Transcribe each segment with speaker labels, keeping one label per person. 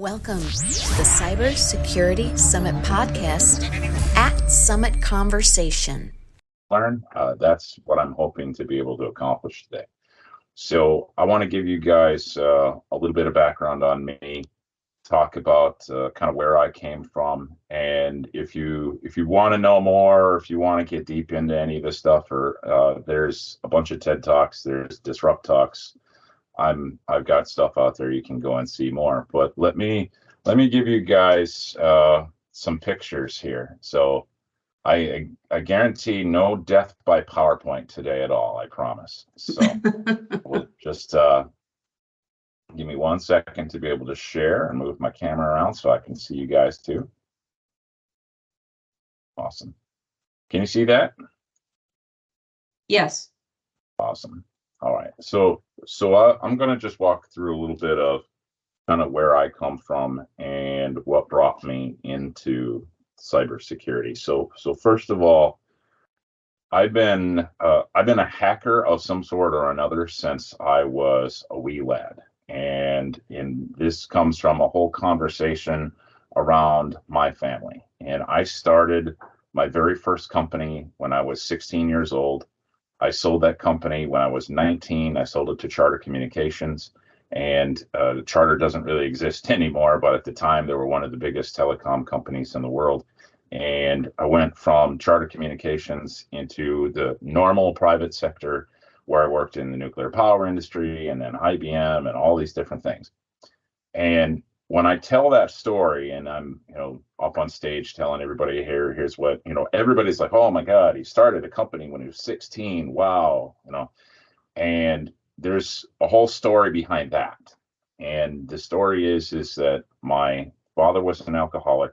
Speaker 1: Welcome to the Cybersecurity Summit podcast at Summit Conversation.
Speaker 2: That's what I'm hoping to be able to accomplish today. So I want to give you guys a little bit of background on me, talk about kind of where I came from, and if you want to know more, or if you want to get deep into any of this stuff, or there's a bunch of TED Talks, there's Disrupt Talks. I've got stuff out there you can go and see more. But let me give you guys some pictures here. So I guarantee no death by PowerPoint today at all, I promise. So we'll just give me 1 second to be able to share and move my camera around so I can see you guys too. Awesome. Can you see that?
Speaker 3: Yes.
Speaker 2: Awesome. All right. So I'm going to just walk through a little bit of kind of where I come from and what brought me into cybersecurity. So first of all, I've been a hacker of some sort or another since I was a wee lad, and this comes from a whole conversation around my family. And I started my very first company when I was 16 years old. I sold that company when I was 19. I sold it to Charter Communications, and Charter doesn't really exist anymore, but at the time they were one of the biggest telecom companies in the world. And I went from Charter Communications into the normal private sector, where I worked in the nuclear power industry and then IBM and all these different things. And when I tell that story and I'm, up on stage telling everybody here's what, everybody's like, oh my God, he started a company when he was 16. Wow. And there's a whole story behind that. And the story is that my father was an alcoholic.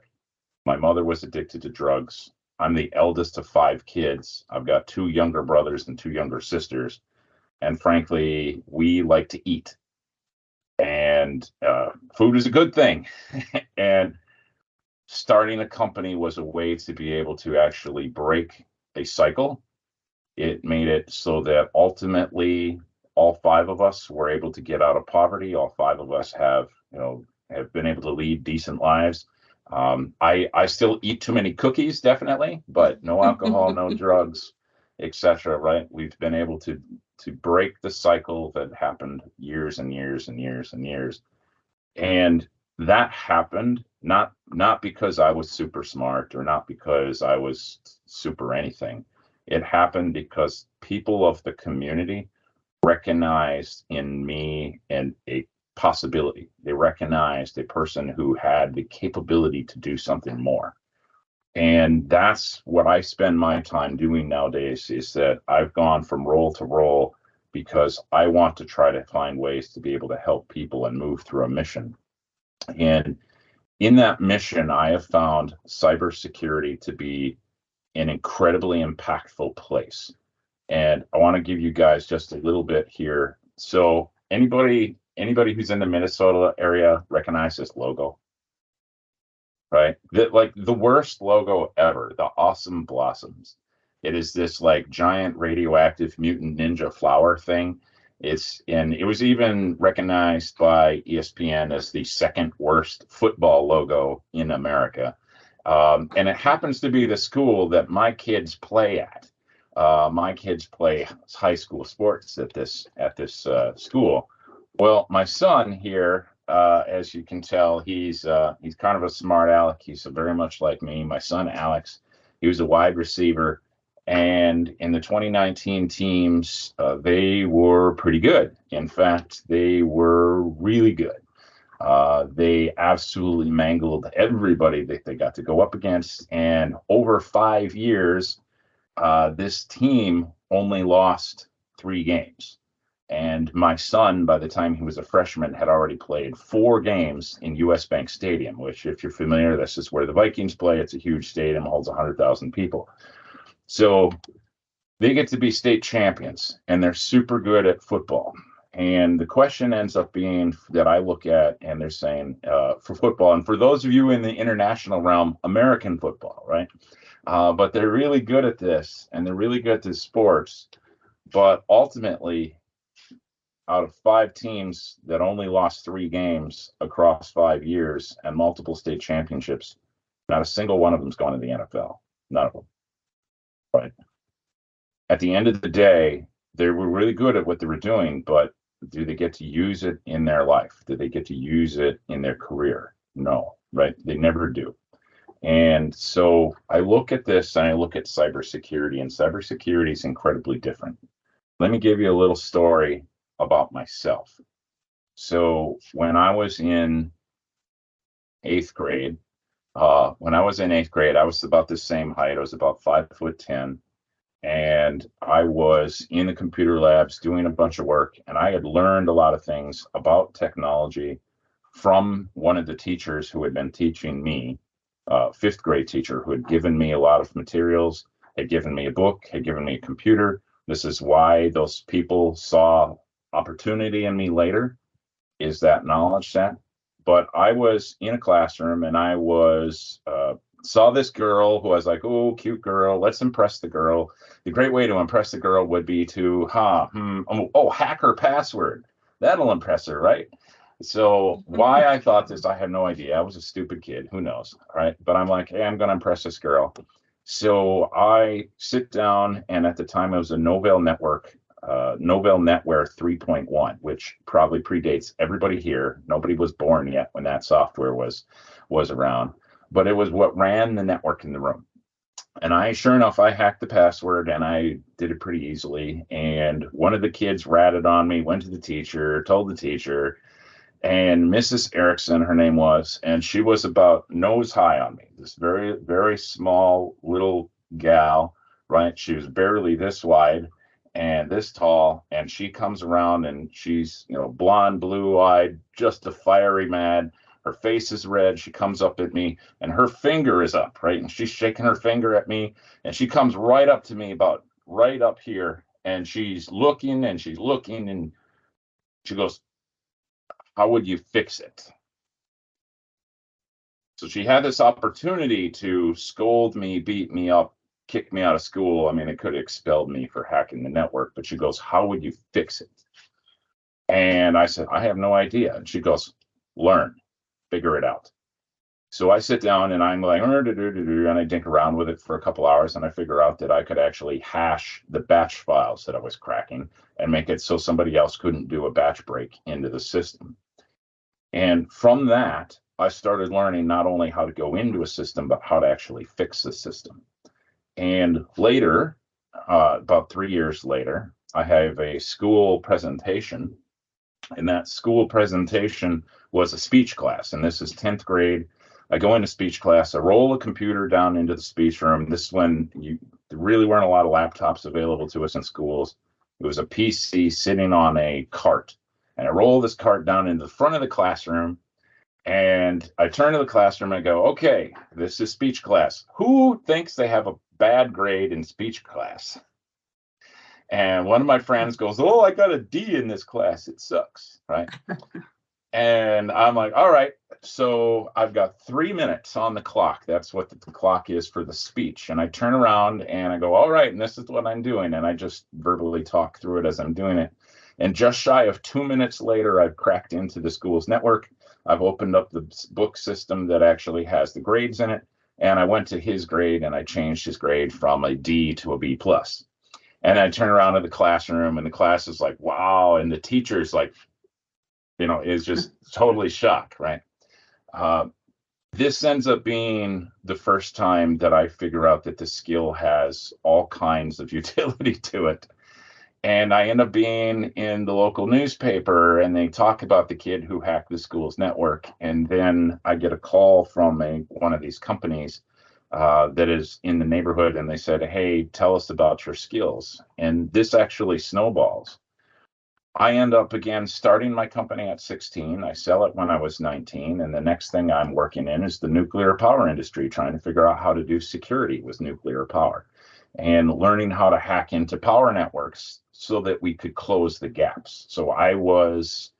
Speaker 2: My mother was addicted to drugs. I'm the eldest of 5 kids. I've got 2 younger brothers and 2 younger sisters. And frankly, we like to eat. And food is a good thing. And starting a company was a way to be able to actually break a cycle. It made it so that ultimately all 5 of us were able to get out of poverty. All 5 of us have been able to lead decent lives. I still eat too many cookies, definitely, but no alcohol, no drugs, etc. Right? We've been able to break the cycle that happened years and years and years and years. And that happened not because I was super smart or not because I was super anything. It happened because people of the community recognized in me and a possibility. They recognized a person who had the capability to do something more. And that's what I spend my time doing nowadays, is that I've gone from role to role because I want to try to find ways to be able to help people and move through a mission. And in that mission, I have found cybersecurity to be an incredibly impactful place. And I want to give you guys just a little bit here. So anybody who's in the Minnesota area recognize this logo? Right? The worst logo ever, the Awesome Blossoms. It is this giant radioactive mutant ninja flower thing. It was even recognized by ESPN as the second worst football logo in America. And it happens to be the school that my kids play at. My kids play high school sports at this school. Well, my son here, as you can tell, he's kind of a smart aleck. He's very much like me. My son Alex, he was a wide receiver, and in the 2019 teams, they were pretty good. In fact, they were really good. They absolutely mangled everybody that they got to go up against, and over 5 years, this team only lost 3 games. And my son, by the time he was a freshman, had already played 4 games in US Bank Stadium, which, if you're familiar, this is where the Vikings play. It's a huge stadium, holds 100,000 people. So they get to be state champions, and they're super good at football. And the question ends up being that I look at, and they're saying for football, and for those of you in the international realm, American football, right? But they're really good at this, and they're really good at this sports. But ultimately, out of 5 teams that only lost 3 games across 5 years and multiple state championships, not a single one of them's going to the NFL. None of them. Right. At the end of the day, they were really good at what they were doing, but do they get to use it in their life? Do they get to use it in their career? No, right? They never do. And so I look at this and I look at cybersecurity, and cybersecurity is incredibly different. Let me give you a little story about myself. So when I was in 8th grade, I was about the same height. I was about 5'10", and I was in the computer labs doing a bunch of work, and I had learned a lot of things about technology from one of the teachers who had been teaching me, 5th grade teacher, who had given me a lot of materials, had given me a book, had given me a computer. This is why those people saw opportunity in me later, is that knowledge set. But I was in a classroom, and I was saw this girl who I was like, oh, cute girl, let's impress the girl. The great way to impress the girl would be to hack her password. That'll impress her, right? So why I thought this, I have no idea. I was a stupid kid, who knows, right? But I'm like, hey, I'm going to impress this girl. So I sit down, and at the time it was a Novell Network, Novell Netware 3.1, which probably predates everybody here. Nobody was born yet when that software was around, but it was what ran the network in the room. And sure enough, I hacked the password, and I did it pretty easily. And one of the kids ratted on me, went to the teacher, told the teacher, and Mrs. Erickson, her name was, and she was about nose high on me. This very, very small little gal, right? She was barely this wide and this tall, and she comes around, and she's, blonde, blue-eyed, just a fiery mad. Her face is red. She comes up at me, and her finger is up, right? And she's shaking her finger at me, and she comes right up to me, about right up here, and she's looking, and she goes, how would you fix it? So she had this opportunity to scold me, beat me up, kick me out of school. I mean, it could have expelled me for hacking the network, but she goes, how would you fix it? And I said, I have no idea. And she goes, learn, figure it out. So I sit down, and I'm like, and I dink around with it for a couple hours, and I figure out that I could actually hash the batch files that I was cracking and make it so somebody else couldn't do a batch break into the system. And from that, I started learning not only how to go into a system, but how to actually fix the system. And later, about 3 years later, I have a school presentation, and that school presentation was a speech class. And this is 10th grade. I go into speech class, I roll a computer down into the speech room. This is when there really weren't a lot of laptops available to us in schools. It was a PC sitting on a cart. And I roll this cart down into the front of the classroom, and I turn to the classroom and I go, okay, this is speech class. Who thinks they have a bad grade in speech class? And one of my friends goes, oh, I got a D in this class. It sucks, right? And I'm like, all right, so I've got 3 minutes on the clock. That's what the clock is for the speech. And I turn around and I go, all right, and this is what I'm doing. And I just verbally talk through it as I'm doing it. And just shy of 2 minutes later, I've cracked into the school's network. I've opened up the book system that actually has the grades in it. And I went to his grade, and I changed his grade from a D to a B+. And I turn around to the classroom, and the class is like, wow. And the teacher's like, is just totally shocked, right? This ends up being the first time that I figure out that the skill has all kinds of utility to it. And I end up being in the local newspaper, and they talk about the kid who hacked the school's network. And then I get a call from one of these companies that is in the neighborhood, and they said, hey, tell us about your skills. And this actually snowballs. I end up again starting my company at 16. I sell it when I was 19. And the next thing I'm working in is the nuclear power industry, trying to figure out how to do security with nuclear power and learning how to hack into power networks so that we could close the gaps. So I was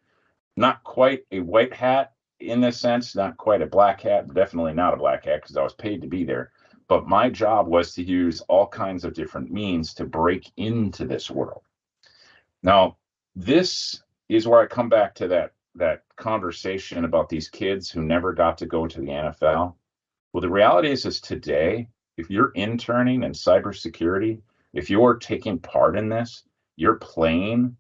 Speaker 2: not quite a white hat in this sense, not quite a black hat, definitely not a black hat because I was paid to be there. But my job was to use all kinds of different means to break into this world. Now, this is where I come back to that conversation about these kids who never got to go to the NFL. Well, the reality is today, if you're interning in cybersecurity, if you're taking part in this, you're playing.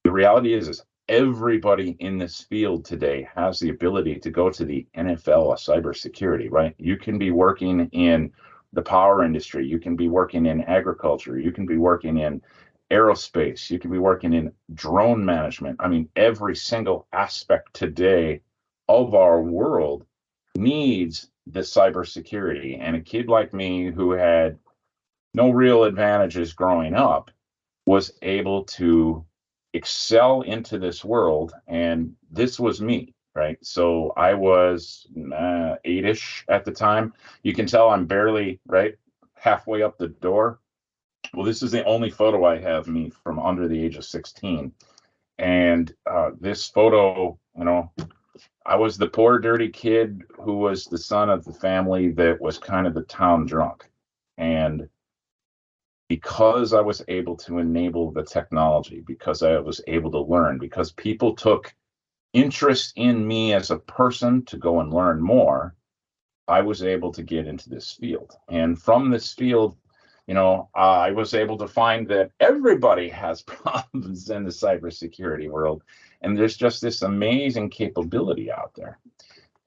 Speaker 2: The reality is everybody in this field today has the ability to go to the NFL of cybersecurity, right? You can be working in the power industry, you can be working in agriculture, you can be working in aerospace, you can be working in drone management. I mean, every single aspect today of our world needs the cybersecurity. And a kid like me who had no real advantages growing up was able to excel into this world, and this was me, right? So I was 8-ish at the time. You can tell I'm barely right halfway up the door. Well, this is the only photo I have me from under the age of 16, and this photo, I was the poor dirty kid who was the son of the family that was kind of the town drunk. And because I was able to enable the technology, because I was able to learn, because people took interest in me as a person to go and learn more, I was able to get into this field. And from this field, I was able to find that everybody has problems in the cybersecurity world. And there's just this amazing capability out there.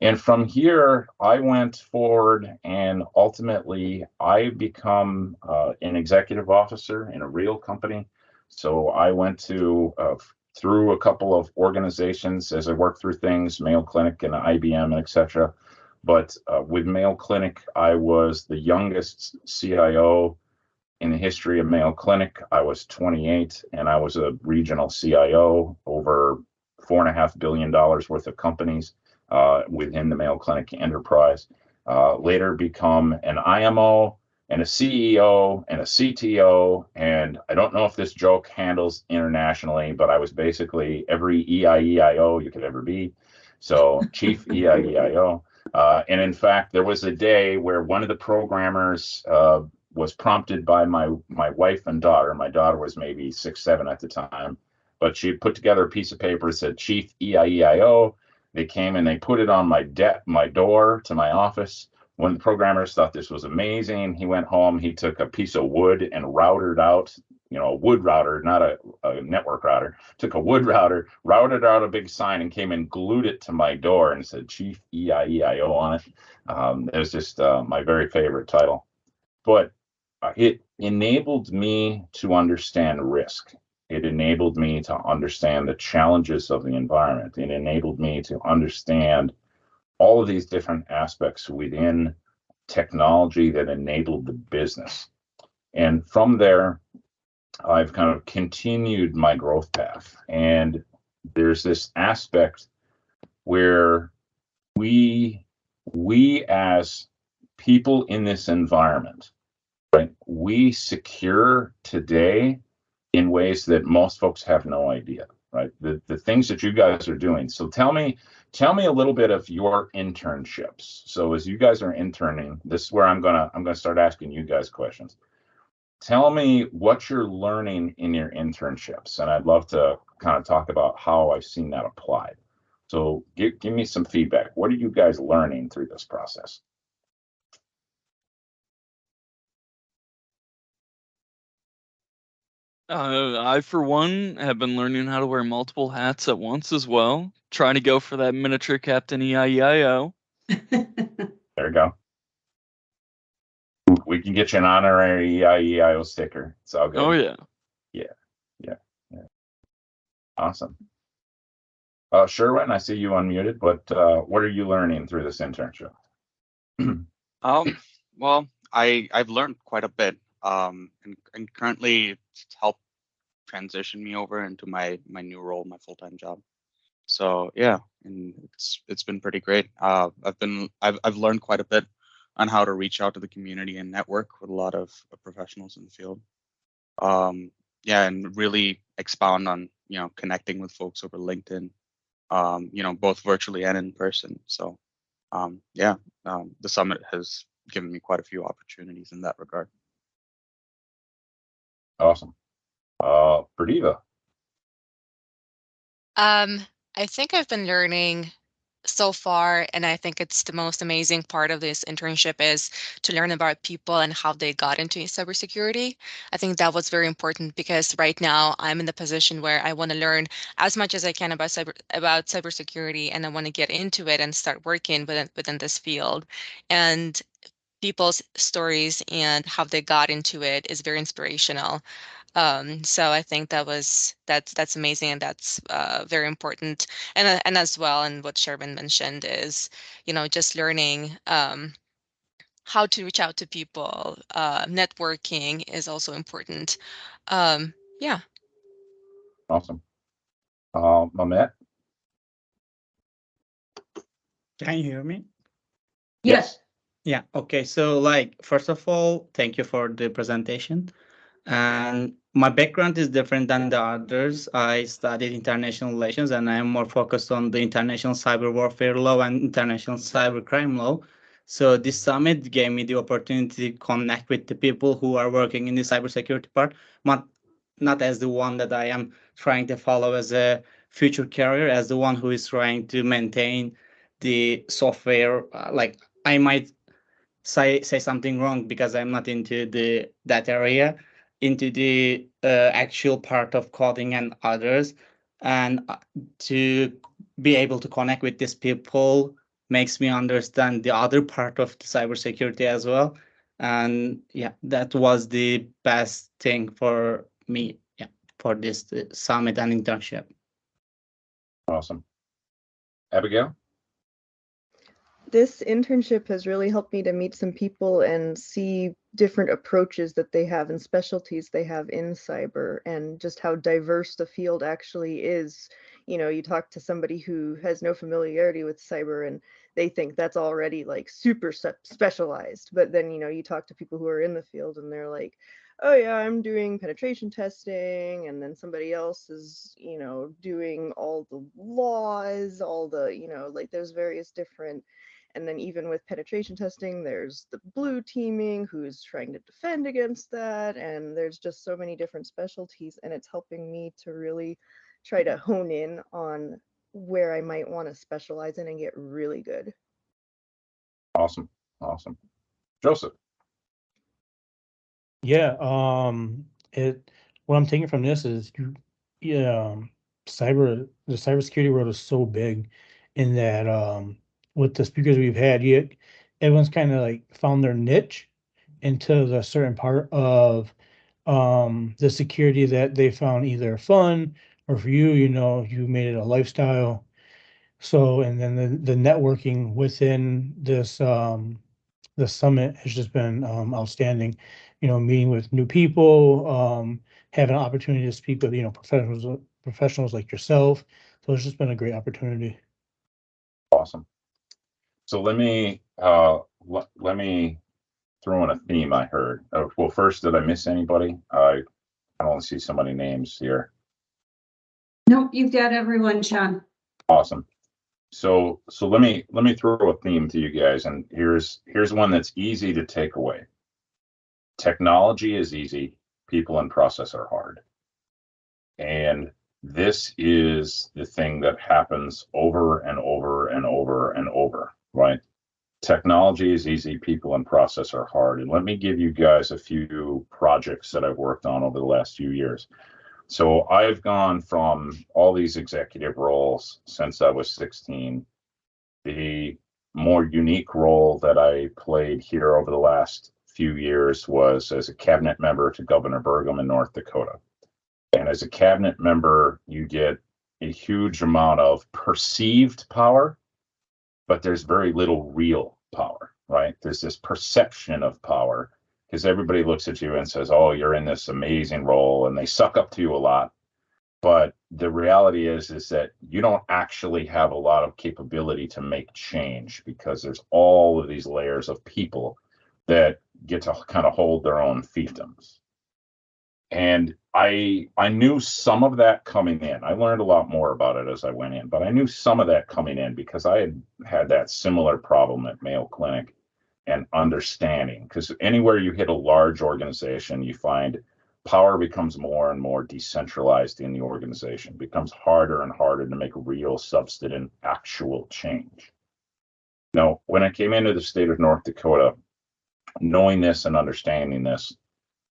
Speaker 2: And from here, I went forward, and ultimately I become an executive officer in a real company. So I went through a couple of organizations as I worked through things, Mayo Clinic and IBM, and et cetera. But with Mayo Clinic, I was the youngest CIO in the history of Mayo Clinic. I was 28, and I was a regional CIO over $4.5 billion worth of companies within the Mayo Clinic enterprise. Later become an IMO and a CEO and a CTO. And I don't know if this joke handles internationally, but I was basically every EIEIO you could ever be. So chief EIEIO. And in fact, there was a day where one of the programmers was prompted by my wife and daughter. My daughter was maybe 6, 7 at the time, but she had put together a piece of paper that said Chief EIEIO. They came and they put it on my door to my office. When the programmers thought this was amazing, he went home, he took a piece of wood and routed out, a wood router, not a network router, took a wood router, routed out a big sign and came and glued it to my door and said Chief EIEIO on it. It was just my very favorite title. But it enabled me to understand risk. It enabled me to understand the challenges of the environment. It enabled me to understand all of these different aspects within technology that enabled the business. And from there, I've kind of continued my growth path. And there's this aspect where we as people in this environment, right, we secure today in ways that most folks have no idea, right? The things that you guys are doing. So tell me a little bit of your internships. So as you guys are interning, this is where I'm gonna start asking you guys questions. Tell me what you're learning in your internships, and I'd love to kind of talk about how I've seen that applied. So give me some feedback. What are you guys learning through this process?
Speaker 3: I, for one, have been learning how to wear multiple hats at once as well. Trying to go for that miniature Captain EIEIO.
Speaker 2: There you go. We can get you an honorary EIEIO sticker. It's all good.
Speaker 3: Oh, yeah.
Speaker 2: Yeah. Awesome. Sherwin, I see you unmuted, but what are you learning through this internship?
Speaker 4: Well, I've learned quite a bit, and currently it's helped transition me over into my new role, my full-time job. So yeah, and it's been pretty great. I've learned quite a bit on how to reach out to the community and network with a lot of professionals in the field. Yeah, and really expound on connecting with folks over LinkedIn, both virtually and in person. So the summit has given me quite a few opportunities in that regard.
Speaker 2: Awesome. Pradeva.
Speaker 5: I think I've been learning so far, and I think it's the most amazing part of this internship is to learn about people and how they got into cybersecurity. I think that was very important because right now I'm in the position where I want to learn as much as I can about cybersecurity, and I want to get into it and start working within this field. And people's stories and how they got into it is very inspirational. So I think that's amazing, and that's very important. And as well, and what Sherman mentioned is, just learning how to reach out to people. Networking is also important. Yeah.
Speaker 2: Awesome. Mamet?
Speaker 6: Can you hear me?
Speaker 7: Yes.
Speaker 6: Yeah. Okay. So, first of all, thank you for the presentation. And my background is different than the others. I studied international relations, and I am more focused on the international cyber warfare law and international cyber crime law. So this summit gave me the opportunity to connect with the people who are working in the cybersecurity part, not as the one that I am trying to follow as a future career, as the one who is trying to maintain the software. I might say something wrong because I'm not into that area, into the actual part of coding and others, and to be able to connect with these people makes me understand the other part of the cybersecurity as well. And yeah, that was the best thing for me, yeah, for this summit and internship.
Speaker 2: Awesome. Abigail?
Speaker 7: This internship has really helped me to meet some people and see different approaches that they have and specialties they have in cyber, and just how diverse the field actually is. You talk to somebody who has no familiarity with cyber and they think that's already like super specialized, but then you talk to people who are in the field and they're like, oh yeah, I'm doing penetration testing, and then somebody else is doing all the laws, all the like there's various different. And then even with penetration testing, there's the blue teaming who's trying to defend against that. And there's just so many different specialties, and it's helping me to really try to hone in on where I might want to specialize in and get really good.
Speaker 2: Awesome. Awesome. Joseph?
Speaker 8: Yeah, what I'm taking from this is the cybersecurity world is so big in that with the speakers we've had, everyone's kind of like found their niche into the certain part of the security that they found either fun, or for you, you made it a lifestyle. So, and then the networking within this the summit has just been outstanding. Meeting with new people, having an opportunity to speak with professionals like yourself. So it's just been a great opportunity.
Speaker 2: Awesome. So let me throw in a theme I heard. Well, first, did I miss anybody? I only see so many names here.
Speaker 9: Nope, you've got everyone, Shawn.
Speaker 2: Awesome. So let me throw a theme to you guys, and here's one that's easy to take away. Technology is easy, people and process are hard. And this is the thing that happens over and over and over and over, right? Technology is easy, people and process are hard. And let me give you guys a few projects that I've worked on over the last few years. So I've gone from all these executive roles since I was 16. The more unique role that I played here over the last few years was as a cabinet member to Governor Burgum in North Dakota. And as a cabinet member, you get a huge amount of perceived power, but there's very little real power, right? There's this perception of power because everybody looks at you and says, oh, you're in this amazing role, and they suck up to you a lot. But the reality is that you don't actually have a lot of capability to make change because there's all of these layers of people that get to kind of hold their own fiefdoms. And I knew some of that coming in. I learned a lot more about it as I went in, but I knew some of that coming in because I had that similar problem at Mayo Clinic and understanding. Because anywhere you hit a large organization, you find power becomes more and more decentralized in the organization. It becomes harder and harder to make real, substantive, actual change. Now, when I came into the state of North Dakota, knowing this and understanding this,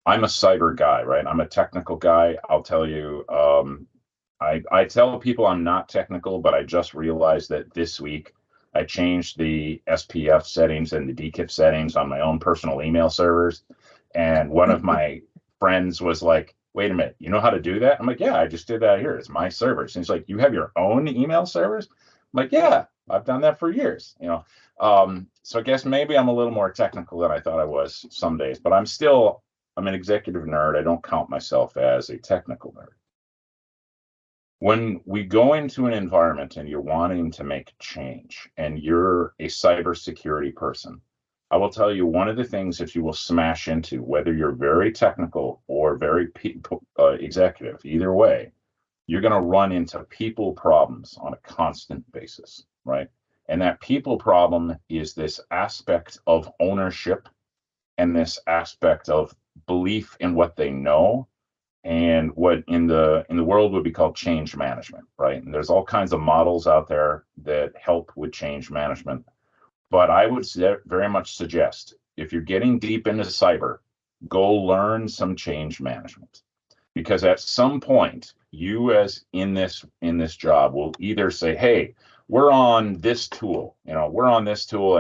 Speaker 2: I'm a cyber guy, right? I'm a technical guy. I'll tell you, I tell people I'm not technical, but I just realized that this week I changed the SPF settings and the DKIP settings on my own personal email servers. And one of my friends was like, wait a minute, you know how to do that? I'm like, yeah, I just did that here. It's my servers. And he's like, you have your own email servers? I'm like, yeah, I've done that for years, you know. So I guess maybe I'm a little more technical than I thought I was some days, but I'm an executive nerd. I don't count myself as a technical nerd. When we go into an environment and you're wanting to make change and you're a cybersecurity person, I will tell you one of the things that you will smash into, whether you're very technical or very executive, either way, you're going to run into people problems on a constant basis, right? And that people problem is this aspect of ownership and this aspect of belief in what they know and what in the world would be called change management, right? And there's all kinds of models out there that help with change management. But I would very much suggest if you're getting deep into cyber, go learn some change management. Because at some point, you as in this job will either say, hey, we're on this tool, and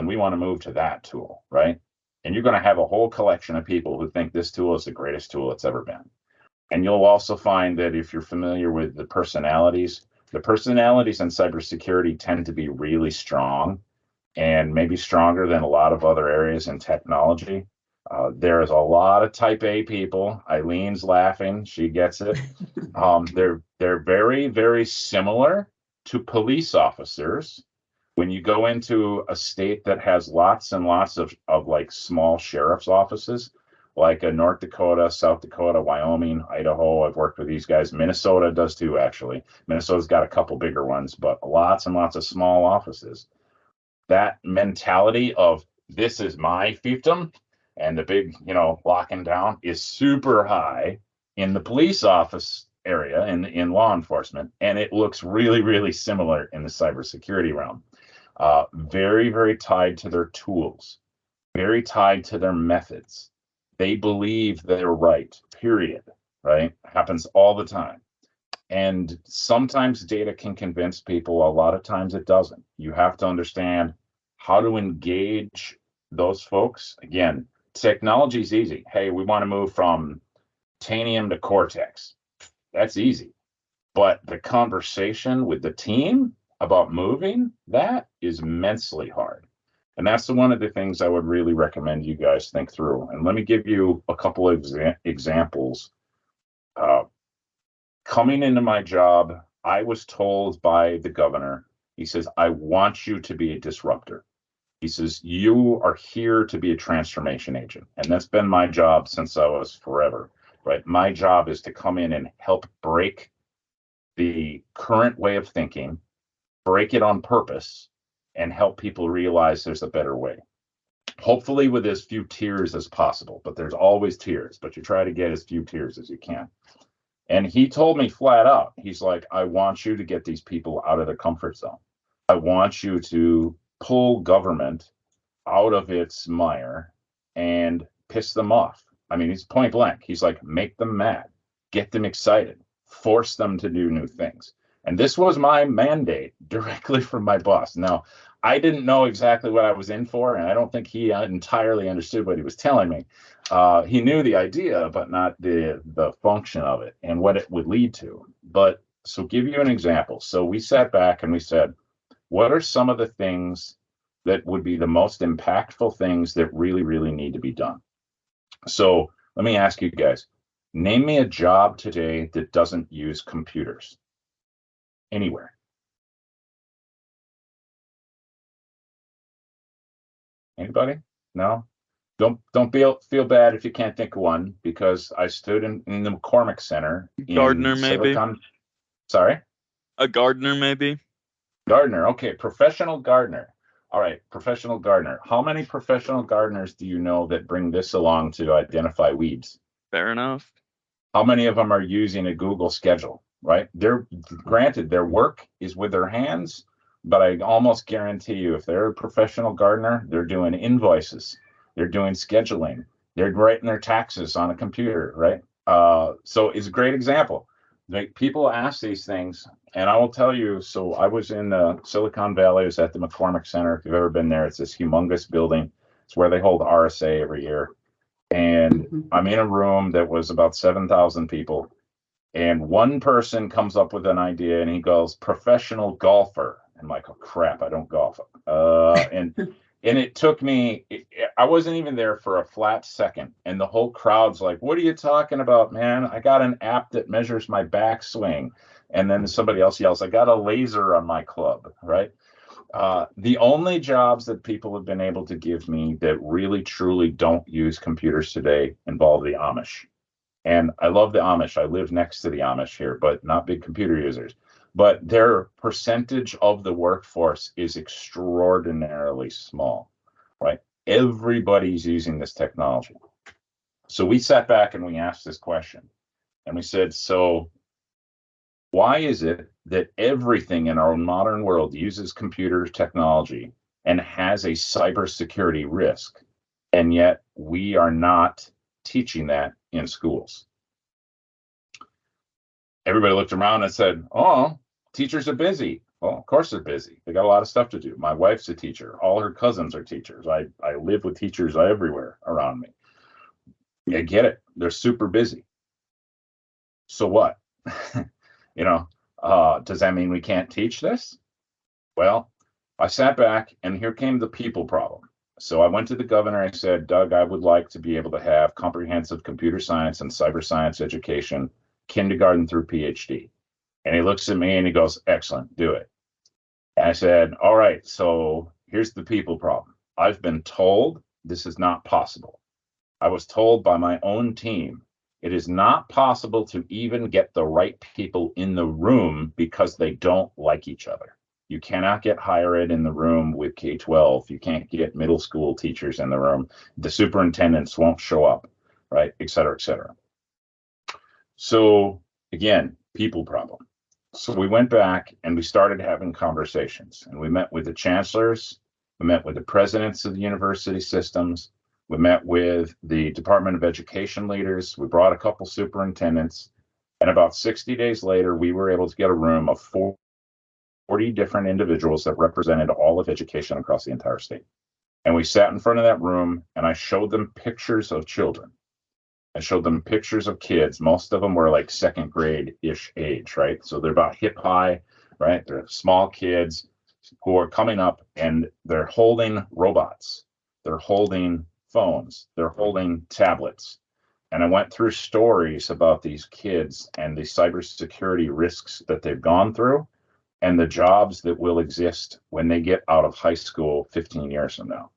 Speaker 2: we want to move to that tool, right? And you're going to have a whole collection of people who think this tool is the greatest tool it's ever been. And you'll also find that if you're familiar with the personalities in cybersecurity tend to be really strong and maybe stronger than a lot of other areas in technology. There is a lot of type A people. Eileen's laughing. She gets it. They're very, very similar to police officers. When you go into a state that has lots and lots of like small sheriff's offices, like North Dakota, South Dakota, Wyoming, Idaho. I've worked with these guys. Minnesota does too, actually. Minnesota's got a couple bigger ones, but lots and lots of small offices. That mentality of this is my fiefdom and the big, locking down is super high in the police office area in law enforcement. And it looks really, really similar in the cybersecurity realm. Very, very tied to their tools, very tied to their methods. They believe they're right, period, right? Happens all the time. And sometimes data can convince people, a lot of times it doesn't. You have to understand how to engage those folks. Again, technology is easy. Hey, we want to move from Tanium to Cortex. That's easy. But the conversation with the team about moving, that is immensely hard. And that's one of the things I would really recommend you guys think through. And let me give you a couple of examples. Coming into my job, I was told by the governor, he says, I want you to be a disruptor. He says, you are here to be a transformation agent. And that's been my job since I was forever, right? My job is to come in and help break the current way of thinking, break it on purpose, and help people realize there's a better way. Hopefully with as few tears as possible, but there's always tears, but you try to get as few tears as you can. And he told me flat out, he's like, I want you to get these people out of their comfort zone. I want you to pull government out of its mire and piss them off. I mean, he's point blank. He's like, make them mad, get them excited, force them to do new things. And this was my mandate directly from my boss. Now, I didn't know exactly what I was in for, and I don't think he entirely understood what he was telling me. He knew the idea, but not the function of it and what it would lead to. But so give you an example. So we sat back and we said, what are some of the things that would be the most impactful things that really, really need to be done? So let me ask you guys, name me a job today that doesn't use computers. Anywhere. Anybody? No? Don't feel bad if you can't think of one, because I stood in the McCormick Center in
Speaker 3: Gardener, maybe.
Speaker 2: Sorry?
Speaker 3: A gardener, maybe.
Speaker 2: Gardener. Okay, professional gardener. All right, professional gardener. How many professional gardeners do you know that bring this along to identify weeds?
Speaker 3: Fair enough.
Speaker 2: How many of them are using a Google schedule, right? They're granted their work is with their hands, but I almost guarantee you, if they're a professional gardener, they're doing invoices, they're doing scheduling, they're writing their taxes on a computer, right? So it's a great example. Like, people ask these things, and I will tell you. So I was in Silicon Valley. I was at the McCormick Center. If you've ever been there, it's this humongous building. It's where they hold RSA every year. And I'm in a room that was about 7,000 people. And one person comes up with an idea and he goes, professional golfer. I'm like, oh crap, I don't golf. And it took me, I wasn't even there for a flat second. And the whole crowd's like, what are you talking about, man? I got an app that measures my backswing. And then somebody else yells, I got a laser on my club, right? The only jobs that people have been able to give me that really truly don't use computers today involve the Amish. And I love the Amish. I live next to the Amish here, but not big computer users. But their percentage of the workforce is extraordinarily small, right? Everybody's using this technology. So we sat back and we asked this question, and we said, so why is it that everything in our modern world uses computer technology and has a cybersecurity risk, and yet we are not teaching that in schools? Everybody looked around and said, oh, teachers are busy. Well, of course they're busy. They got a lot of stuff to do. My wife's a teacher. All her cousins are teachers. I live with teachers everywhere around me. I get it. They're super busy. So what? Does that mean we can't teach this? Well, I sat back and here came the people problem. So I went to the governor. I said, Doug, I would like to be able to have comprehensive computer science and cyber science education, kindergarten through PhD. And he looks at me and he goes, excellent, do it. And I said, all right, so here's the people problem. I've been told this is not possible. I was told by my own team, it is not possible to even get the right people in the room because they don't like each other. You cannot get higher ed in the room with K-12. You can't get middle school teachers in the room. The superintendents won't show up, right? Et cetera, et cetera. So again, people problem. So we went back and we started having conversations, and we met with the chancellors, we met with the presidents of the university systems, we met with the Department of Education leaders, we brought a couple superintendents, and about 60 days later, we were able to get a room of 40 different individuals that represented all of education across the entire state. And we sat in front of that room and I showed them pictures of children. I showed them pictures of kids. Most of them were like second grade-ish age, right? So they're about hip high, right? They're small kids who are coming up and they're holding robots. They're holding phones. They're holding tablets. And I went through stories about these kids and the cybersecurity risks that they've gone through and the jobs that will exist when they get out of high school 15 years from now.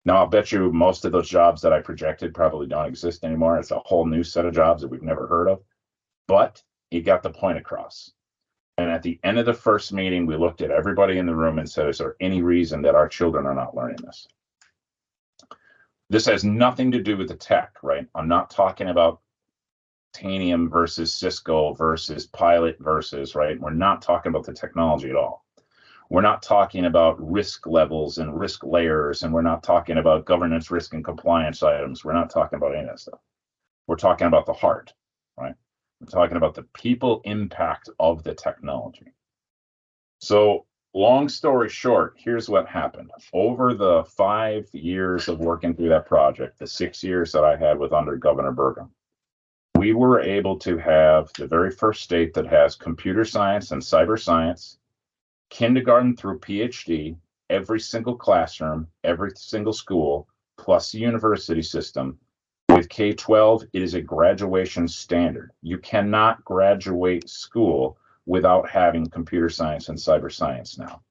Speaker 2: Now, I'll bet you most of those jobs that I projected probably don't exist anymore. It's a whole new set of jobs that we've never heard of, but he got the point across. And at the end of the first meeting, we looked at everybody in the room and said, is there any reason that our children are not learning this? This has nothing to do with the tech, right? I'm not talking about Tanium versus Cisco versus Pilot versus, right? We're not talking about the technology at all. We're not talking about risk levels and risk layers, and we're not talking about governance, risk, and compliance items. We're not talking about any of that stuff. We're talking about the heart, right? We're talking about the people impact of the technology. So long story short, here's what happened. Over the 5 years of working through that project, the 6 years that I had with under Governor Burgum, we were able to have the very first state that has computer science and cyber science, kindergarten through PhD, every single classroom, every single school, plus the university system. With K-12, it is a graduation standard. You cannot graduate school without having computer science and cyber science now.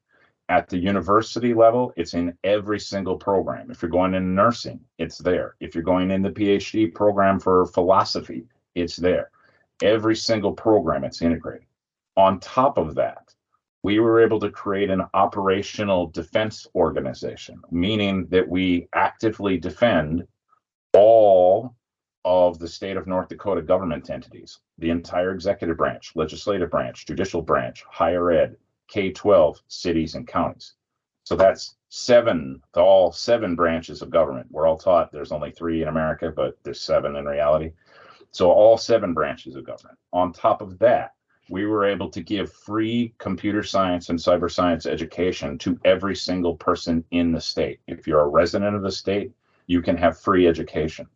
Speaker 2: At the university level, it's in every single program. If you're going into nursing, it's there. If you're going in the PhD program for philosophy, it's there. Every single program, it's integrated. On top of that, we were able to create an operational defense organization, meaning that we actively defend all of the state of North Dakota government entities, the entire executive branch, legislative branch, judicial branch, higher ed, K-12, cities and counties. So that's all seven branches of government. We're all taught there's only 3 in America, but there's 7 in reality. So all 7 branches of government. On top of that, we were able to give free computer science and cyber science education to every single person in the state. If you're a resident of the state, you can have free education.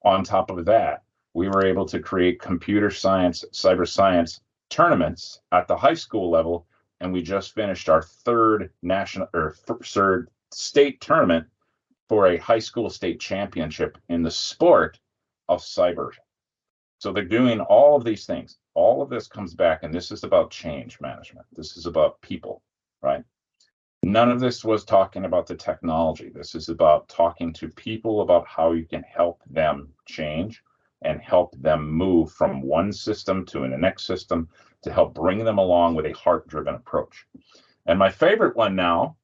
Speaker 2: On top of that, we were able to create computer science, cyber science tournaments at the high school level, and we just finished our third state tournament for a high school state championship in the sport of cyber. So they're doing all of these things. All of this comes back, and this is about change management. This is about people, right? None of this was talking about the technology. This is about talking to people about how you can help them change and help them move from one system to the next system to help bring them along with a heart-driven approach. And my favorite one now,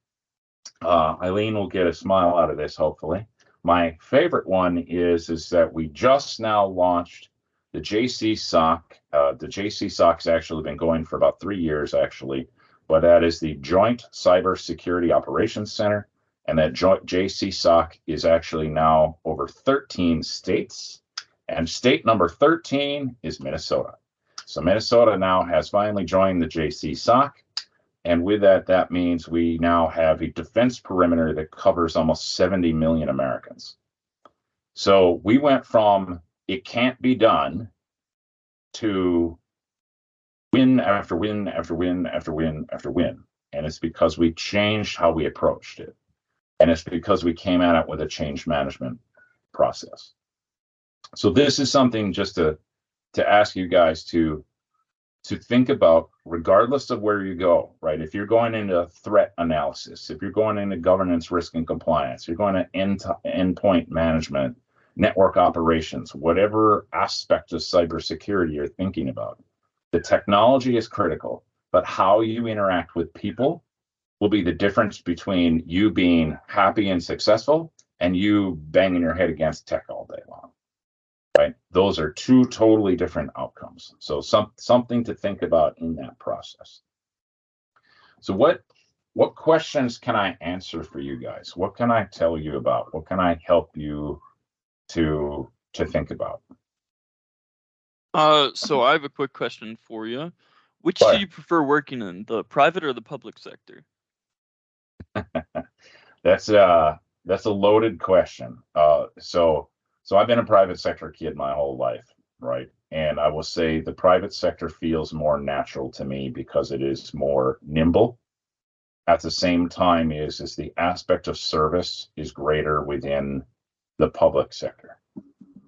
Speaker 2: Eileen will get a smile out of this, hopefully. My favorite one is that we just now launched the JC SOC. The JC SOC's actually been going for about 3 years, actually, but that is the Joint Cybersecurity Operations Center, and that JC SOC is actually now over 13 states, and state number 13 is Minnesota. So Minnesota now has finally joined the JC SOC, and with that, that means we now have a defense perimeter that covers almost 70 million Americans. So we went from it can't be done to win after win after win after win after win. And it's because we changed how we approached it. And it's because we came at it with a change management process. So this is something just to ask you guys to think about, regardless of where you go, right? If you're going into threat analysis, if you're going into governance, risk, and compliance, you're going to endpoint management, network operations, whatever aspect of cybersecurity you're thinking about, the technology is critical, but how you interact with people will be the difference between you being happy and successful and you banging your head against tech all day long, right? Those are 2 totally different outcomes. So something to think about in that process. So what questions can I answer for you guys? What can I tell you about? What can I help you to think about?
Speaker 3: So I have a quick question for you. Which
Speaker 2: Fire.
Speaker 3: do you prefer working in, the private or the public sector?
Speaker 2: That's a loaded question. So I've been a private sector kid my whole life, right? And I will say the private sector feels more natural to me because it is more nimble. At the same time, is the aspect of service is greater within the public sector.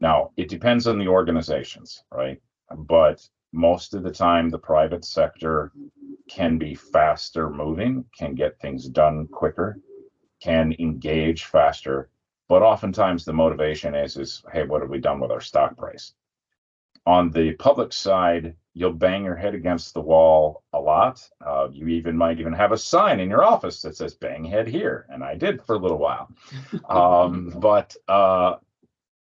Speaker 2: Now, it depends on the organizations, right? But most of the time, the private sector can be faster moving, can get things done quicker, can engage faster. But oftentimes the motivation is, hey, what have we done with our stock price? On the public side, you'll bang your head against the wall a lot. You might even have a sign in your office that says "bang head here," and I did for a little while. But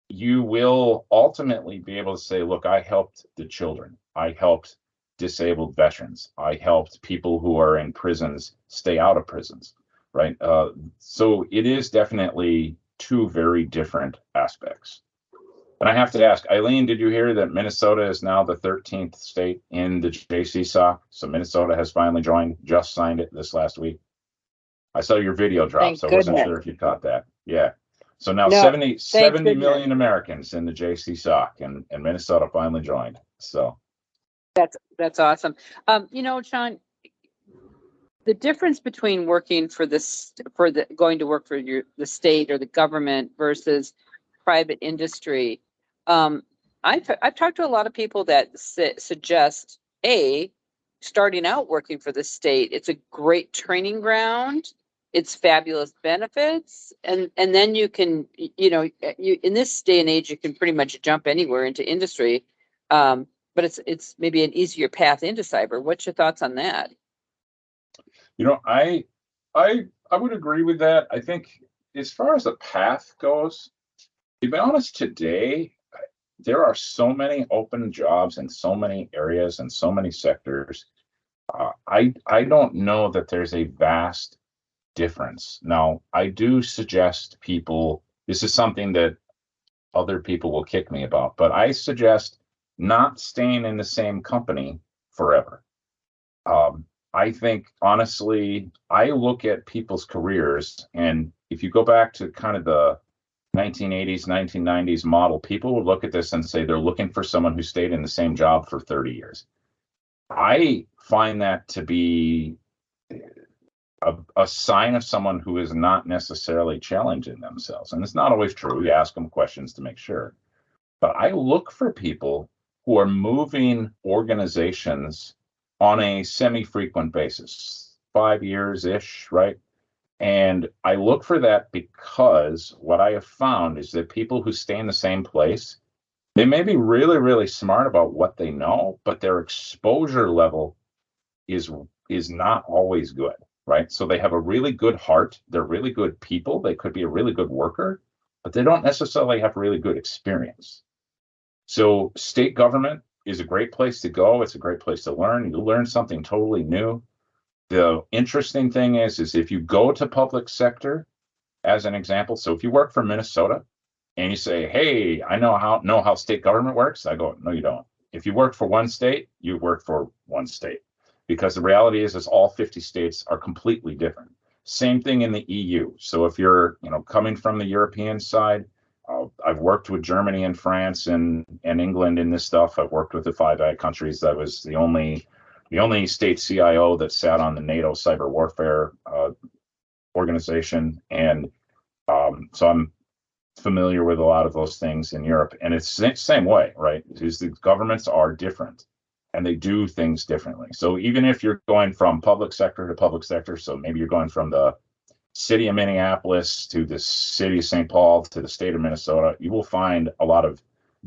Speaker 2: you will ultimately be able to say, look, I helped the children. I helped disabled veterans. I helped people who are in prisons stay out of prisons, right? So it is definitely 2 very different aspects. And I have to ask, Eileen, did you hear that Minnesota is now the 13th state in the JC SOC? So Minnesota has finally joined, just signed it this last week. I saw your video drop,
Speaker 10: Thank
Speaker 2: so I wasn't
Speaker 10: goodness.
Speaker 2: sure if you caught that. Yeah. So now
Speaker 10: No,
Speaker 2: 70
Speaker 10: goodness.
Speaker 2: million Americans in the JC SOC, and Minnesota finally joined. So
Speaker 10: That's awesome. Shawn, the difference between working for going to work for the state or the government versus private industry, I've talked to a lot of people that suggest starting out working for the state, it's a great training ground. It's fabulous benefits, and then you can, you in this day and age, you can pretty much jump anywhere into industry, but it's maybe an easier path into cyber. What's your thoughts on that?
Speaker 2: I would agree with that. I think as far as the path goes, to be honest, today, there are so many open jobs in so many areas and so many sectors. I don't know that there's a vast difference. Now, I do suggest people, this is something that other people will kick me about, but I suggest not staying in the same company forever. I think, honestly, I look at people's careers, and if you go back to kind of the 1980s, 1990s model, people would look at this and say they're looking for someone who stayed in the same job for 30 years. I find that to be a sign of someone who is not necessarily challenging themselves. And it's not always true. You ask them questions to make sure. But I look for people who are moving organizations on a semi-frequent basis, 5 years-ish, right? And I look for that because what I have found is that people who stay in the same place, they may be really, really smart about what they know, but their exposure level is not always good, right? So they have a really good heart. They're really good people. They could be a really good worker, but they don't necessarily have really good experience. So state government is a great place to go. It's a great place to learn. You learn something totally new. The interesting thing is if you go to public sector, as an example, so if you work for Minnesota and you say, hey, I know how state government works, I go, no, you don't. If you work for one state, you work for one state. Because the reality is all 50 states are completely different. Same thing in the EU. So if you're coming from the European side, I've worked with Germany and France and England in this stuff. I've worked with the Five Eyes countries. That was the only state CIO that sat on the NATO cyber warfare organization. And so I'm familiar with a lot of those things in Europe. And it's the same way, right? Is the governments are different and they do things differently. So even if you're going from public sector to public sector, so maybe you're going from the city of Minneapolis to the city of St. Paul to the state of Minnesota, you will find a lot of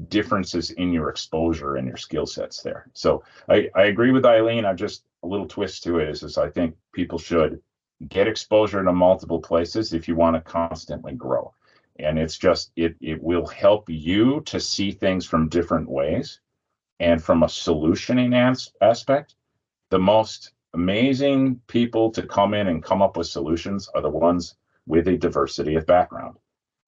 Speaker 2: differences in your exposure and your skill sets there. So I agree with Eileen. I just a little twist to it is I think people should get exposure to multiple places if you want to constantly grow. And it's just, it will help you to see things from different ways. And from a solutioning aspect, the most amazing people to come in and come up with solutions are the ones with a diversity of background,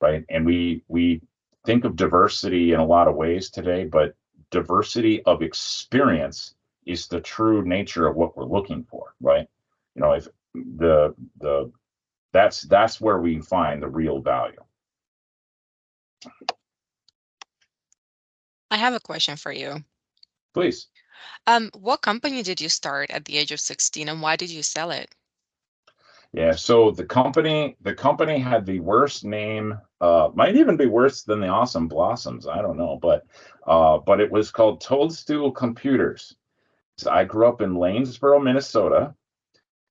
Speaker 2: right? And we think of diversity in a lot of ways today, but diversity of experience is the true nature of what we're looking for, right? If that's where we find the real value.
Speaker 5: I have a question for you.
Speaker 2: Please.
Speaker 5: What company did you start at the age of 16 and why did you sell it?
Speaker 2: Yeah, so the company had the worst name, might even be worse than the Awesome Blossoms. I don't know, but it was called Toadstool Computers. So I grew up in Lanesboro, Minnesota.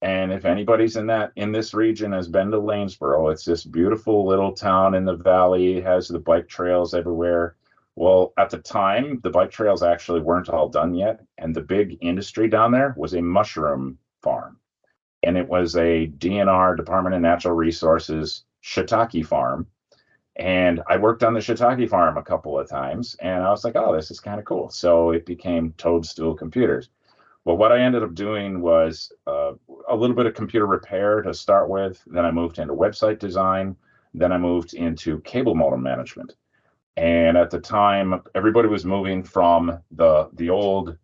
Speaker 2: And if anybody's in this region has been to Lanesboro, it's this beautiful little town in the valley. It has the bike trails everywhere. Well, at the time, the bike trails actually weren't all done yet. And the big industry down there was a mushroom farm. And it was a DNR, Department of Natural Resources, shiitake farm. And I worked on the shiitake farm a couple of times. And I was like, oh, this is kind of cool. So it became Toadstool Computers. Well, what I ended up doing was a little bit of computer repair to start with. Then I moved into website design. Then I moved into cable modem management. And at the time, everybody was moving from the old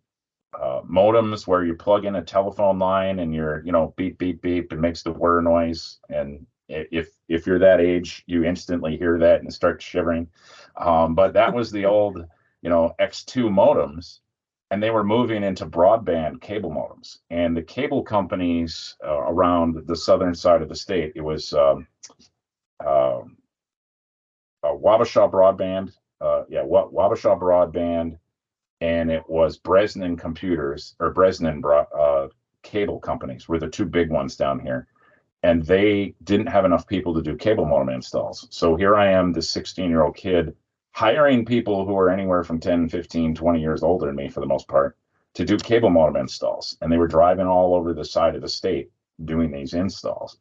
Speaker 2: modems where you plug in a telephone line and you're, beep, beep, beep, and makes the whir noise. And if you're that age, you instantly hear that and start shivering. But that was the old, X2 modems. And they were moving into broadband cable modems. And the cable companies around the southern side of the state, it was Wabasha Broadband, Wabasha Broadband, and it was Bresnan Computers, or Bresnan cable companies were the two big ones down here. And they didn't have enough people to do cable modem installs. So here I am, this 16-year-old kid, hiring people who are anywhere from 10, 15, 20 years older than me for the most part to do cable modem installs. And they were driving all over the side of the state doing these installs.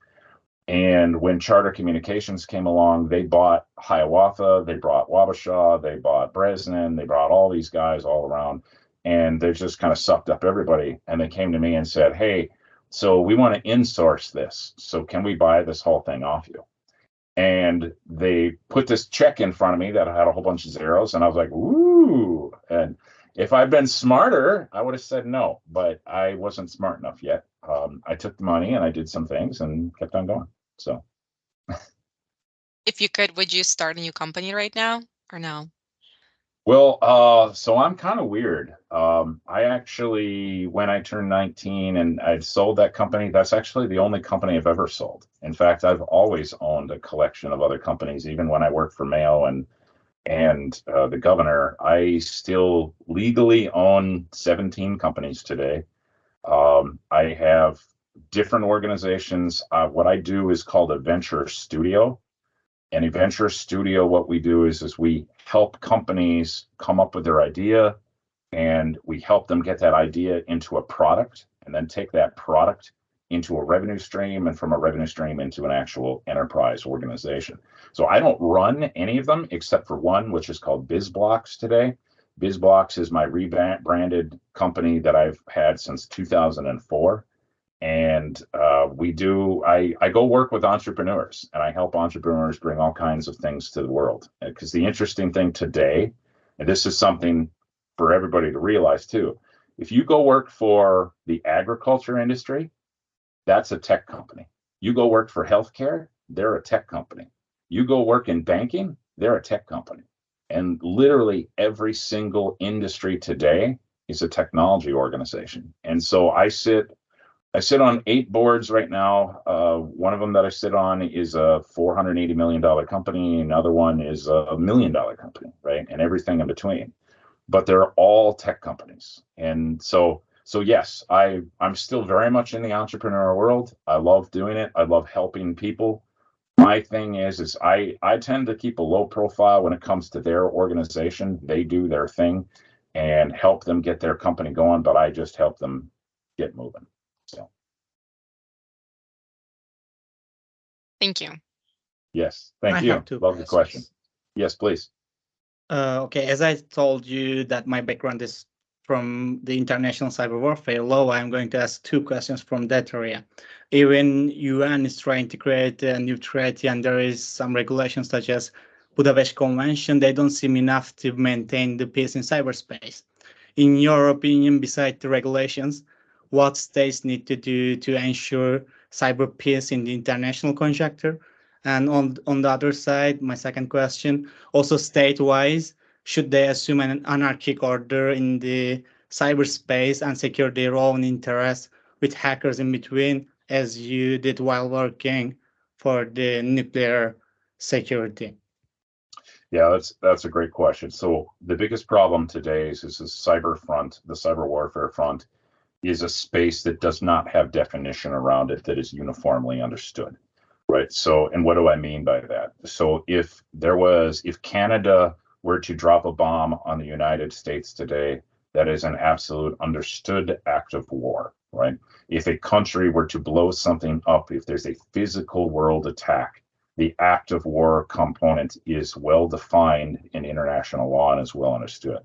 Speaker 2: And when Charter Communications came along, they bought Hiawatha, they bought Wabasha, they bought Bresnan, they brought all these guys all around, and they just kind of sucked up everybody. And they came to me and said, hey, so we want to insource this. So can we buy this whole thing off you? And they put this check in front of me that had a whole bunch of zeros, and I was like, ooh. And if I'd been smarter, I would have said no, but I wasn't smart enough yet. I took the money and I did some things and kept on going. So,
Speaker 5: If you could, would you start a new company right now or no?
Speaker 2: well, so I'm kind of weird. I actually, when I turned 19 and I'd sold that company, that's actually the only company I've ever sold. In fact, I've always owned a collection of other companies, even when I worked for Mayo and the governor. I still legally own 17 companies today. I have different organizations. What I do is called a venture studio. And a venture studio, what we do is we help companies come up with their idea, and we help them get that idea into a product, and then take that product into a revenue stream, and from a revenue stream into an actual enterprise organization. So I don't run any of them except for one, which is called BizBlocks today. BizBlocks is my rebranded company that I've had since 2004. And I go work with entrepreneurs, and I help entrepreneurs bring all kinds of things to the world. Because the interesting thing today, and this is something for everybody to realize too, if you go work for the agriculture industry, that's a tech company. You go work for healthcare, they're a tech company. You go work in banking, they're a tech company. And literally every single industry today is a technology organization. And so I sit on 8 boards right now. One of them that I sit on is a $480 million company. Another one is a $1 million company, right? And everything in between. But they're all tech companies. And so yes, I'm still very much in the entrepreneurial world. I love doing it. I love helping people. My thing is I tend to keep a low profile when it comes to their organization. They do their thing and help them get their company going, but I just help them get moving. So,
Speaker 5: Thank you.
Speaker 2: yes, thank
Speaker 6: I
Speaker 2: you.
Speaker 6: have two
Speaker 2: Love the question.
Speaker 6: questions.
Speaker 2: Yes, please.
Speaker 6: Okay, as I told you that my background is from the international cyber warfare law, I'm going to ask 2 questions from that area. Even UN is trying to create a new treaty, and there is some regulations such as Budapest Convention. They don't seem enough to maintain the peace in cyberspace. In your opinion, besides the regulations, what states need to do to ensure cyber peace in the international conjuncture? And on the other side, my second question, also state-wise, should they assume an anarchic order in the cyberspace and secure their own interests with hackers in between, as you did while working for the nuclear security?
Speaker 2: Yeah, that's a great question. So the biggest problem today is the cyber front, the cyber warfare front, is a space that does not have definition around it that is uniformly understood, right? So, and what do I mean by that? So if Canada were to drop a bomb on the United States today, that is an absolute understood act of war, right? If a country were to blow something up, if there's a physical world attack, the act of war component is well defined in international law and is well understood.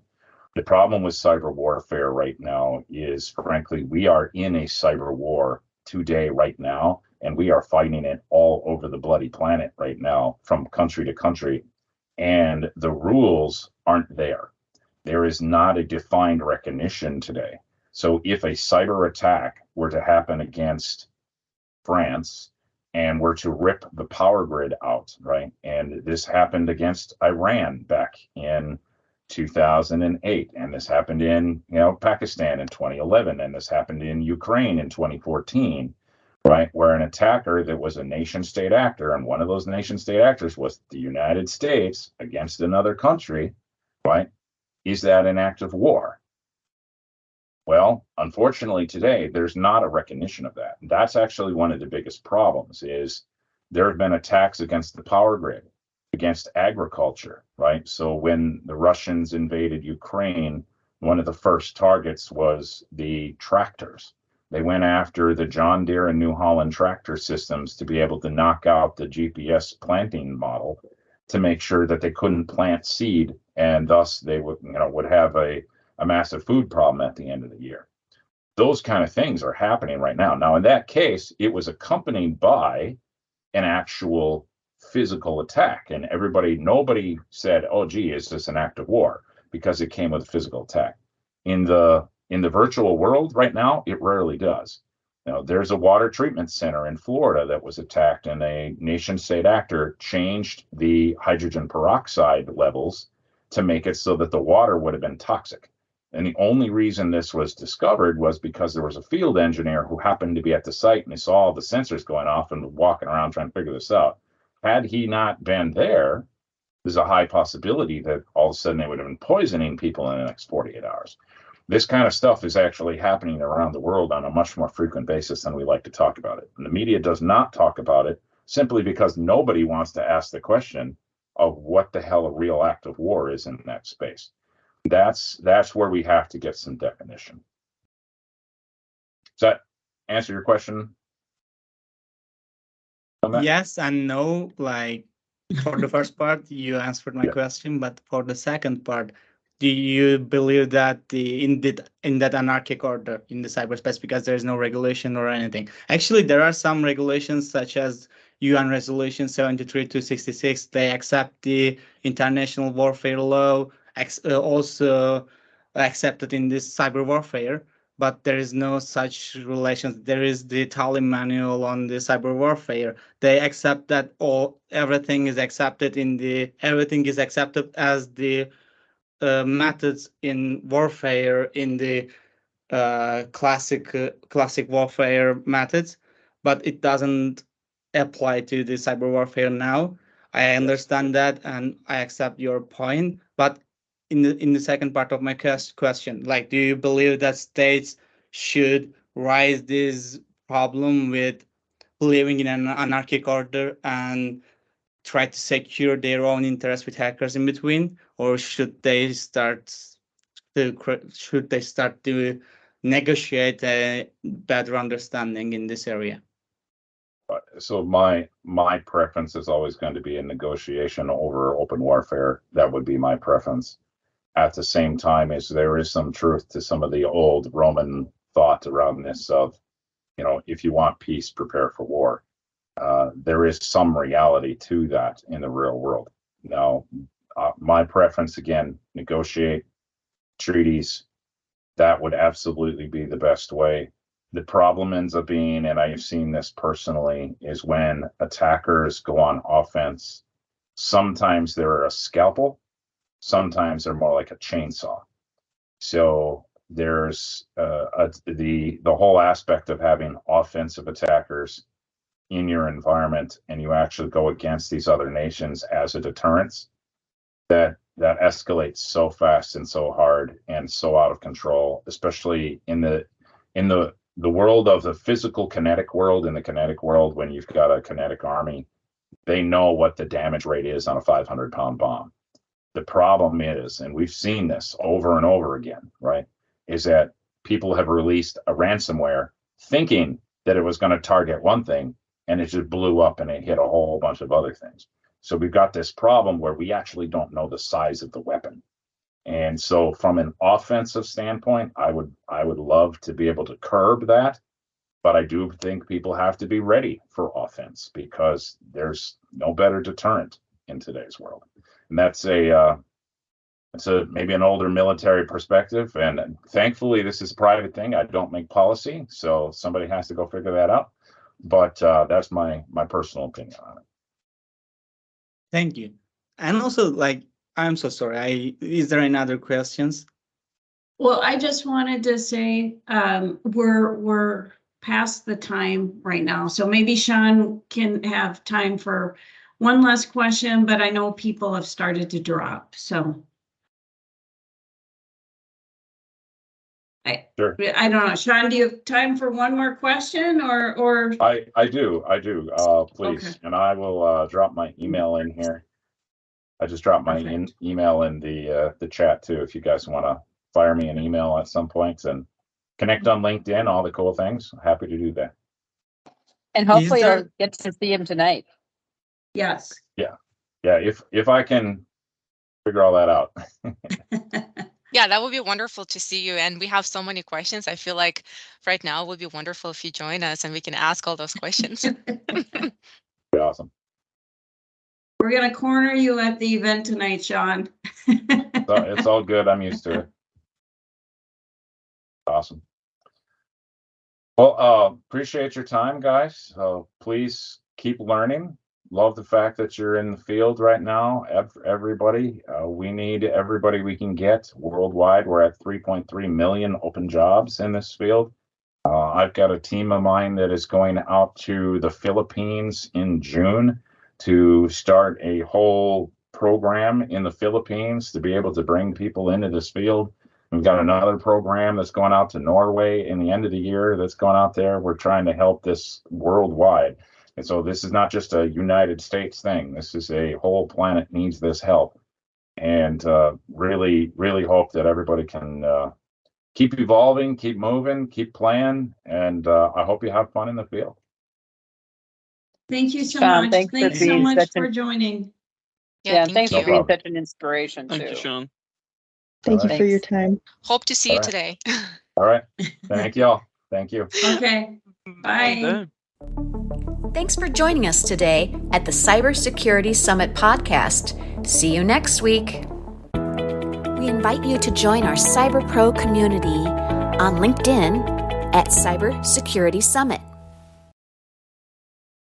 Speaker 2: The problem with cyber warfare right now is, frankly, we are in a cyber war today, right now, and we are fighting it all over the bloody planet right now, from country to country, and the rules aren't there. There is not a defined recognition today. So if a cyber attack were to happen against France and were to rip the power grid out, right? And this happened against Iran back in 2008, and this happened in Pakistan in 2011, and this happened in Ukraine in 2014, right? Where an attacker that was a nation state actor, and one of those nation state actors was the United States against another country, right? Is that an act of war? Well, unfortunately today, there's not a recognition of that. That's actually one of the biggest problems. Is there have been attacks against the power grid, against agriculture, right? So when the Russians invaded Ukraine, one of the first targets was the tractors, They went after the John Deere and New Holland tractor systems to be able to knock out the GPS planting model to make sure that they couldn't plant seed, and thus they would have a massive food problem at the end of the year. Those kind of things are happening right now. Now, in that case, it was accompanied by an actual physical attack, and nobody said, "Oh, gee, is this an act of war?" because it came with a physical attack. In the virtual world right now, it rarely does. There's a water treatment center in Florida that was attacked, and a nation-state actor changed the hydrogen peroxide levels to make it so that the water would have been toxic. And the only reason this was discovered was because there was a field engineer who happened to be at the site, and he saw all the sensors going off and walking around trying to figure this out. Had he not been there, there's a high possibility that all of a sudden they would have been poisoning people in the next 48 hours. This kind of stuff is actually happening around the world on a much more frequent basis than we like to talk about it. And the media does not talk about it simply because nobody wants to ask the question of what the hell a real act of war is in that space. That's where we have to get some definition. Does that answer your question?
Speaker 6: Yes and no. Like, for the first part, you answered my question, but for the second part, do you believe that in that anarchic order in the cyberspace, because there is no regulation or anything? Actually, there are some regulations such as UN Resolution 73-266. They accept the international warfare law, also accepted in this cyber warfare, but there is no such relations. There is the Tallinn manual on the cyber warfare. They accept that everything is accepted as the methods in warfare, in the classic warfare methods, but it doesn't apply to the cyber warfare now. I understand that, and I accept your point. But in the second part of my question, like, do you believe that states should rise this problem with living in an anarchic order and try to secure their own interests with hackers in between, or should they start to negotiate a better understanding in this area?
Speaker 2: So my preference is always going to be a negotiation over open warfare. That would be my preference. At the same time, there is some truth to some of the old Roman thought around this of, if you want peace, prepare for war. There is some reality to that in the real world. Now, my preference, again, negotiate treaties. That would absolutely be the best way. The problem ends up being, and I've seen this personally, is when attackers go on offense, sometimes they're a scalpel, sometimes they're more like a chainsaw. So there's the whole aspect of having offensive attackers in your environment, and you actually go against these other nations as a deterrence, that escalates so fast and so hard and so out of control, especially in the world of the physical kinetic world. In the kinetic world, when you've got a kinetic army, they know what the damage rate is on a 500-pound bomb. The problem is, and we've seen this over and over again, right, is that people have released a ransomware thinking that it was going to target one thing, and it just blew up and it hit a whole bunch of other things. So we've got this problem where we actually don't know the size of the weapon. And so from an offensive standpoint, I would love to be able to curb that, but I do think people have to be ready for offense, because there's no better deterrent in today's world. And that's maybe an older military perspective, and thankfully this is a private thing. I don't make policy, so somebody has to go figure that out. But that's my personal opinion on it.
Speaker 6: Thank you. And also, like, I'm so sorry. Is there any other questions?
Speaker 9: Well, I just wanted to say we're past the time right now, so maybe Shawn can have time for one last question, but I know people have started to drop, so.
Speaker 2: Sure.
Speaker 9: I don't know. Shawn, do you have time for one more question, or?
Speaker 2: I do. Please. Okay. And I will drop my email in here. I just dropped my email in the chat too, if you guys want to fire me an email at some point, and connect on LinkedIn, all the cool things. Happy to do that.
Speaker 10: And hopefully
Speaker 6: there-
Speaker 10: you'll get to see him tonight.
Speaker 9: Yes.
Speaker 2: Yeah, if I can figure all that out.
Speaker 5: Yeah, that would be wonderful to see you. And we have so many questions. I feel like right now it would be wonderful if you join us and we can ask all those questions.
Speaker 2: Be awesome.
Speaker 9: We're gonna corner you at the event tonight, Shawn.
Speaker 2: So it's all good. I'm used to it. Awesome. Well, appreciate your time, guys. Please keep learning. Love the fact that you're in the field right now. Everybody, we need everybody we can get worldwide. We're at 3.3 million open jobs in this field. I've got a team of mine that is going out to the Philippines in June to start a whole program in the Philippines to be able to bring people into this field. We've got another program that's going out to Norway in the end of the year that's going out there. We're trying to help this worldwide. And so this is not just a United States thing. This is a whole planet needs this help. And really, really hope that everybody can keep evolving, keep moving, keep playing. And I hope you have fun in the field.
Speaker 9: Thank you so
Speaker 10: Shawn,
Speaker 9: much.
Speaker 10: thanks for
Speaker 9: Thanks so
Speaker 10: being
Speaker 9: much
Speaker 10: such
Speaker 9: for
Speaker 10: an-
Speaker 9: joining.
Speaker 10: Yeah, and thanks
Speaker 5: thank
Speaker 10: for
Speaker 5: you.
Speaker 2: No
Speaker 10: being
Speaker 2: problem.
Speaker 10: such an inspiration too.
Speaker 3: Thank you, Shawn.
Speaker 7: Thank you
Speaker 2: All
Speaker 7: for your
Speaker 10: Thanks.
Speaker 7: time.
Speaker 5: Hope to see you
Speaker 2: All right.
Speaker 5: today.
Speaker 2: All right. Thank y'all. Thank you.
Speaker 9: Okay, bye.
Speaker 1: Thanks for joining us today at the Cybersecurity Summit podcast. See you next week. We invite you to join our Cyber Pro community on LinkedIn at Cybersecurity Summit.